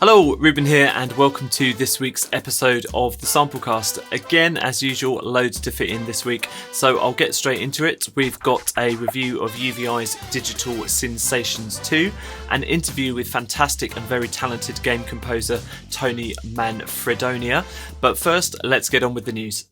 Hello, Ruben here, and welcome to this week's episode of the Samplecast. Again, as usual, loads to fit in this week, so I'll get straight into it. We've got a review of UVI's Digital Synsations 2, an interview with fantastic and very talented game composer Tony Manfredonia. But first, let's get on with the news.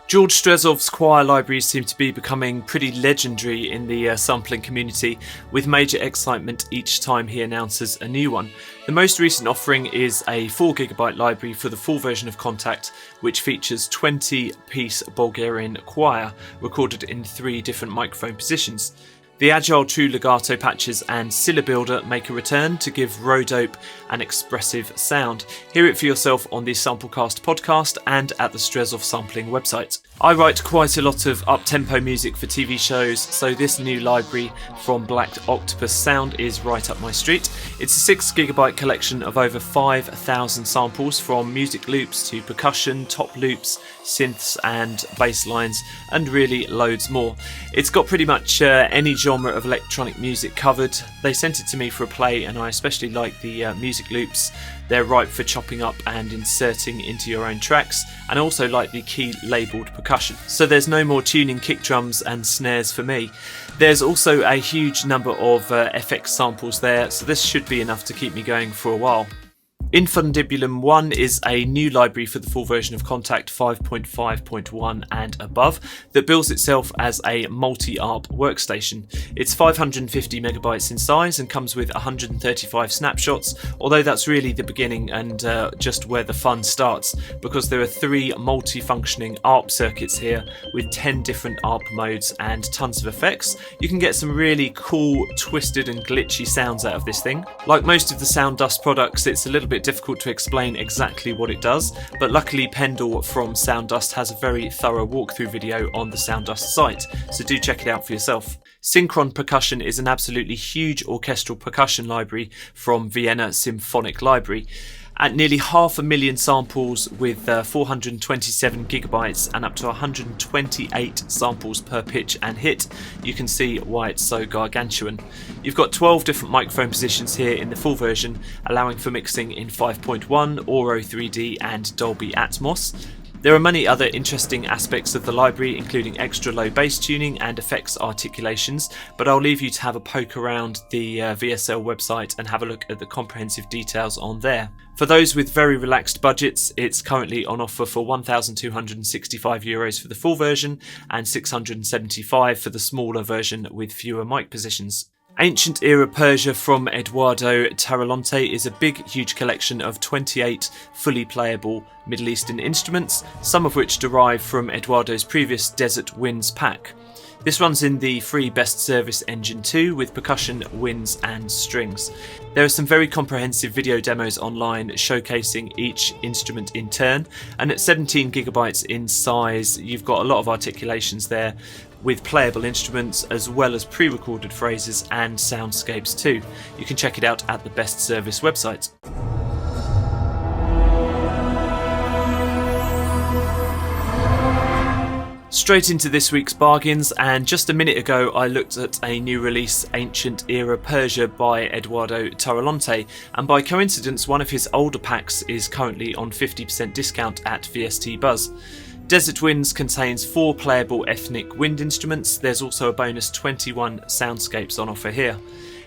George Strezov's choir libraries seem to be becoming pretty legendary in the sampling community, with major excitement each time he announces a new one. The most recent offering is a 4GB library for the full version of Contact, which features 20-piece Bulgarian choir recorded in 3 different microphone positions. The agile true legato patches and Syllabuilder make a return to give Rhodope an expressive sound. Hear it for yourself on the Samplecast podcast and at the Strezov sampling website. I write quite a lot of up-tempo music for TV shows, so this new library from Black Octopus Sound is right up my street. It's a 6GB collection of over 5,000 samples, from music loops to percussion, top loops, synths and bass lines, and really loads more. It's got pretty much any genre of electronic music covered. They sent it to me for a play, and I especially like the music loops. They're ripe for chopping up and inserting into your own tracks, and I also like the key labelled percussion. So there's no more tuning kick drums and snares for me. There's also a huge number of FX samples there, so this should be enough to keep me going for a while. Infundibulum 1 is a new library for the full version of Contact 5.5.1 and above that bills itself as a multi-ARP workstation. It's 550 megabytes in size and comes with 135 snapshots, although that's really the beginning and just where the fun starts, because there are 3 multi-functioning ARP circuits here with 10 different ARP modes and tons of effects. You can get some really cool, twisted and glitchy sounds out of this thing. Like most of the Sounddust products, it's a little bit difficult to explain exactly what it does, but luckily Pendle from Sounddust has a very thorough walkthrough video on the Sounddust site, so do check it out for yourself. Synchron Percussion is an absolutely huge orchestral percussion library from Vienna Symphonic Library. At nearly 500,000 samples with 427 gigabytes and up to 128 samples per pitch and hit, you can see why it's so gargantuan. You've got 12 different microphone positions here in the full version, allowing for mixing in 5.1, Auro 3D and Dolby Atmos. There are many other interesting aspects of the library, including extra low bass tuning and effects articulations, but I'll leave you to have a poke around the VSL website and have a look at the comprehensive details on there. For those with very relaxed budgets, it's currently on offer for €1,265 for the full version and €675 for the smaller version with fewer mic positions. Ancient Era Persia from Eduardo Tarilonte is a big, huge collection of 28 fully playable Middle Eastern instruments, some of which derive from Eduardo's previous Desert Winds pack. This runs in the free Best Service Engine 2 with percussion, winds and strings. There are some very comprehensive video demos online showcasing each instrument in turn, and at 17 gigabytes in size you've got a lot of articulations there with playable instruments as well as pre-recorded phrases and soundscapes too. You can check it out at the Best Service website. Straight into this week's bargains, and just a minute ago I looked at a new release, Ancient Era Persia by Eduardo Tarilonte, and by coincidence one of his older packs is currently on 50% discount at VST Buzz. Desert Winds contains 4 playable ethnic wind instruments. There's also a bonus 21 soundscapes on offer here.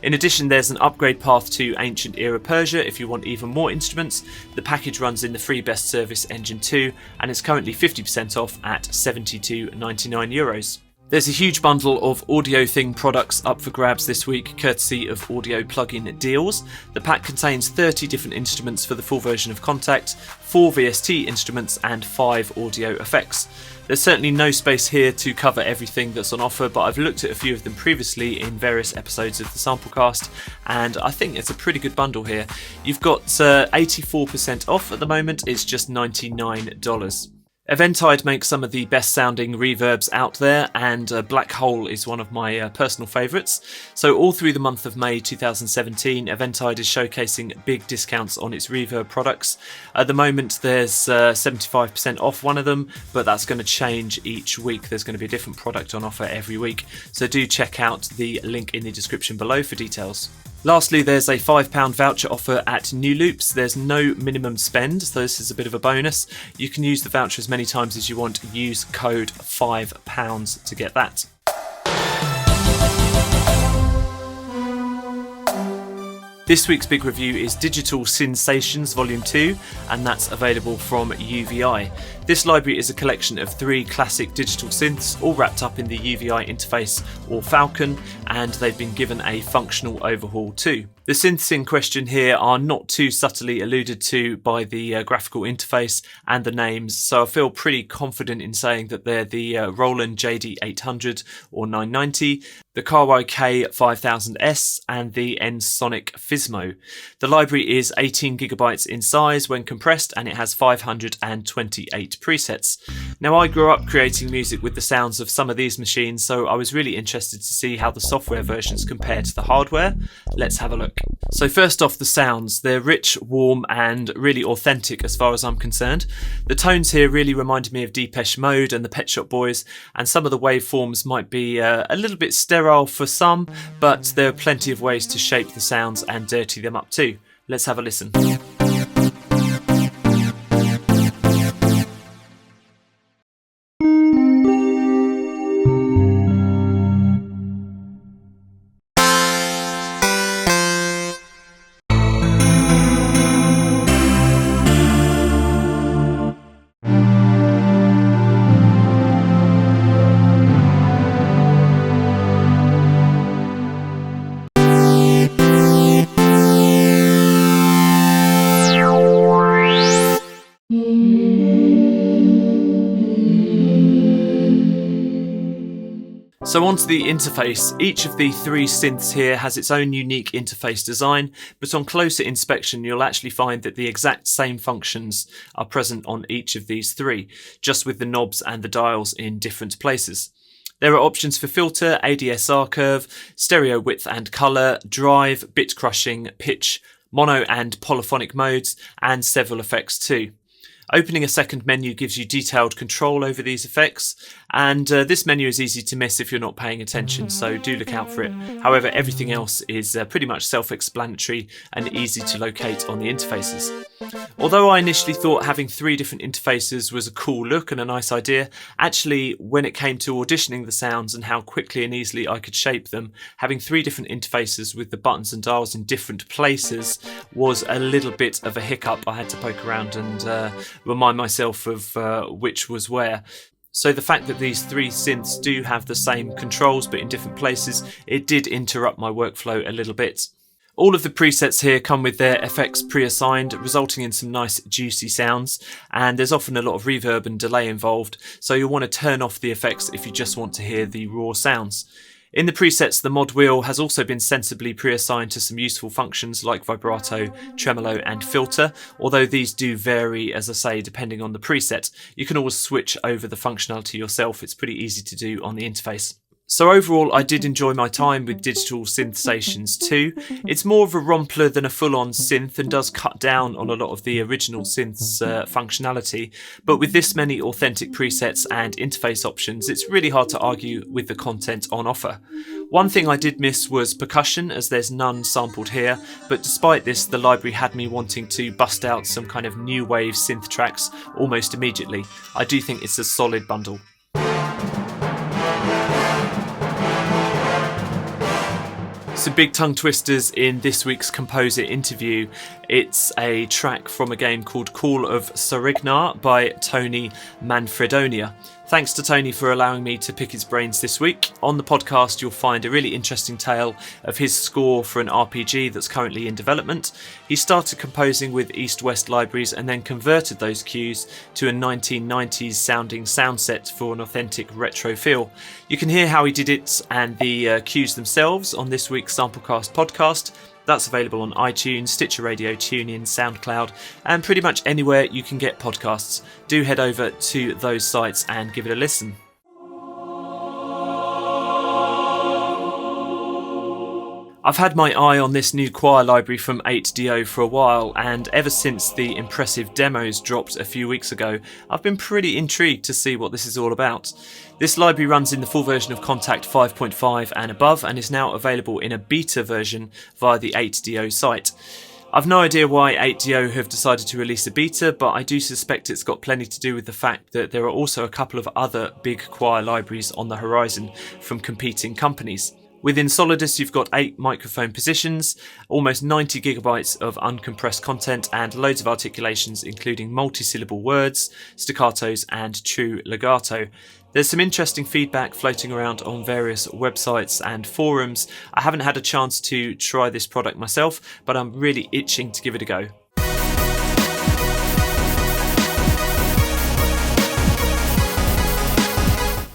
In addition, there's an upgrade path to Ancient Era Persia if you want even more instruments. The package runs in the free Best Service Engine 2 and is currently 50% off at €72.99. There's a huge bundle of Audiothing products up for grabs this week, courtesy of Audio Plugin Deals. The pack contains 30 different instruments for the full version of Contact, 4 VST instruments and 5 audio effects. There's certainly no space here to cover everything that's on offer, but I've looked at a few of them previously in various episodes of the Samplecast, and I think it's a pretty good bundle here. You've got 84% off at the moment, it's just $99. Eventide makes some of the best sounding reverbs out there, and Black Hole is one of my personal favourites. So all through the month of May 2017, Eventide is showcasing big discounts on its reverb products. At the moment there's 75% off one of them, but that's going to change each week. There's going to be a different product on offer every week, so do check out the link in the description below for details. Lastly, there's a £5 voucher offer at New Loops. There's no minimum spend, so this is a bit of a bonus. You can use the voucher as many times as you want. Use code £5 to get that. This week's big review is Digital Synsations Volume 2, and that's available from UVI. This library is a collection of 3 classic digital synths, all wrapped up in the UVI interface or Falcon, and they've been given a functional overhaul too. The synths in question here are not too subtly alluded to by the graphical interface and the names, so I feel pretty confident in saying that they're the Roland JD800 or 990, the Kawai K5000S, and the Ensoniq Fismo. The library is 18GB in size when compressed, and it has 528 presets. Now, I grew up creating music with the sounds of some of these machines, so I was really interested to see how the software versions compare to the hardware. Let's have a look. So first off, the sounds. They're rich, warm, and really authentic as far as I'm concerned. The tones here really reminded me of Depeche Mode and the Pet Shop Boys, and some of the waveforms might be a little bit sterile for some, but there are plenty of ways to shape the sounds and dirty them up too. Let's have a listen. So onto the interface. Each of the 3 synths here has its own unique interface design, but on closer inspection you'll actually find that the exact same functions are present on each of these 3, just with the knobs and the dials in different places. There are options for filter, ADSR curve, stereo width and colour, drive, bit crushing, pitch, mono and polyphonic modes, and several effects too. Opening a second menu gives you detailed control over these effects, and this menu is easy to miss if you're not paying attention, so do look out for it. However, everything else is pretty much self-explanatory and easy to locate on the interfaces. Although I initially thought having 3 different interfaces was a cool look and a nice idea, actually when it came to auditioning the sounds and how quickly and easily I could shape them, having 3 different interfaces with the buttons and dials in different places was a little bit of a hiccup. I had to poke around and remind myself of which was where. So the fact that these 3 synths do have the same controls but in different places, it did interrupt my workflow a little bit. All of the presets here come with their effects pre-assigned, resulting in some nice juicy sounds, and there's often a lot of reverb and delay involved, so you'll want to turn off the effects if you just want to hear the raw sounds. In the presets, the mod wheel has also been sensibly pre-assigned to some useful functions like vibrato, tremolo and filter, although these do vary, as I say, depending on the preset. You can always switch over the functionality yourself. It's pretty easy to do on the interface. So overall, I did enjoy my time with Digital Synsations 2. It's more of a rompler than a full-on synth and does cut down on a lot of the original synth's functionality, but with this many authentic presets and interface options, it's really hard to argue with the content on offer. One thing I did miss was percussion, as there's none sampled here, but despite this, the library had me wanting to bust out some kind of new wave synth tracks almost immediately. I do think it's a solid bundle. Some big tongue twisters in this week's composer interview. It's a track from a game called Call of Sarignar by Tony Manfredonia. Thanks to Tony for allowing me to pick his brains this week. On the podcast, you'll find a really interesting tale of his score for an RPG that's currently in development. He started composing with East-West libraries and then converted those cues to a 1990s sounding sound set for an authentic retro feel. You can hear how he did it and the cues themselves on this week's Samplecast podcast. That's available on iTunes, Stitcher Radio, TuneIn, SoundCloud, and pretty much anywhere you can get podcasts. Do head over to those sites and give it a listen. I've had my eye on this new choir library from 8DO for a while, and ever since the impressive demos dropped a few weeks ago, I've been pretty intrigued to see what this is all about. This library runs in the full version of Kontakt 5.5 and above, and is now available in a beta version via the 8DO site. I've no idea why 8DO have decided to release a beta, but I do suspect it's got plenty to do with the fact that there are also a couple of other big choir libraries on the horizon from competing companies. With Insolidus, you've got 8 microphone positions, almost 90 gigabytes of uncompressed content, and loads of articulations including multi-syllable words, staccatos, and true legato. There's some interesting feedback floating around on various websites and forums. I haven't had a chance to try this product myself, but I'm really itching to give it a go.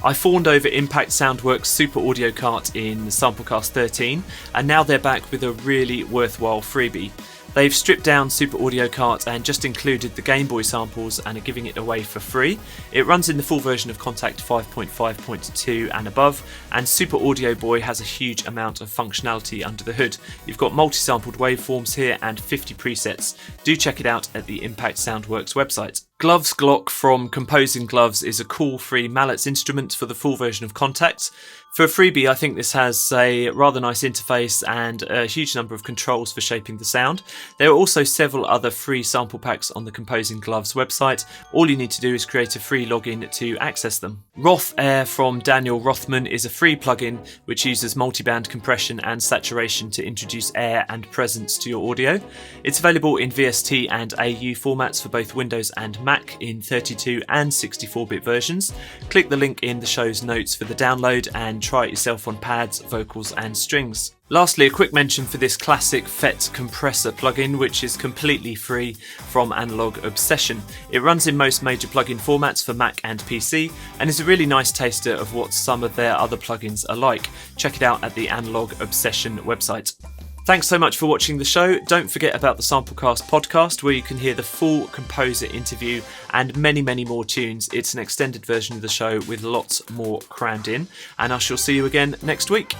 I fawned over Impact Soundworks Super Audio Cart in Samplecast 13, and now they're back with a really worthwhile freebie. They've stripped down Super Audio Cart and just included the Game Boy samples and are giving it away for free. It runs in the full version of Kontakt 5.5.2 and above, and Super Audio Boy has a huge amount of functionality under the hood. You've got multi-sampled waveforms here and 50 presets. Do check it out at the Impact Soundworks website. Gloves Glock from Composing Gloves is a cool free mallets instrument for the full version of Kontakt. For a freebie, I think this has a rather nice interface and a huge number of controls for shaping the sound. There are also several other free sample packs on the Composing Gloves website. All you need to do is create a free login to access them. Roth Air from Daniel Rothmann is a free plugin which uses multiband compression and saturation to introduce air and presence to your audio. It's available in VST and AU formats for both Windows and Mac in 32 and 64-bit versions. Click the link in the show's notes for the download and try it yourself on pads, vocals and strings. Lastly, a quick mention for this classic FET compressor plugin, which is completely free from Analog Obsession. It runs in most major plugin formats for Mac and PC, and is a really nice taster of what some of their other plugins are like. Check it out at the Analog Obsession website. Thanks so much for watching the show. Don't forget about the Samplecast podcast, where you can hear the full composer interview and many, many more tunes. It's an extended version of the show with lots more crammed in, and I shall see you again next week.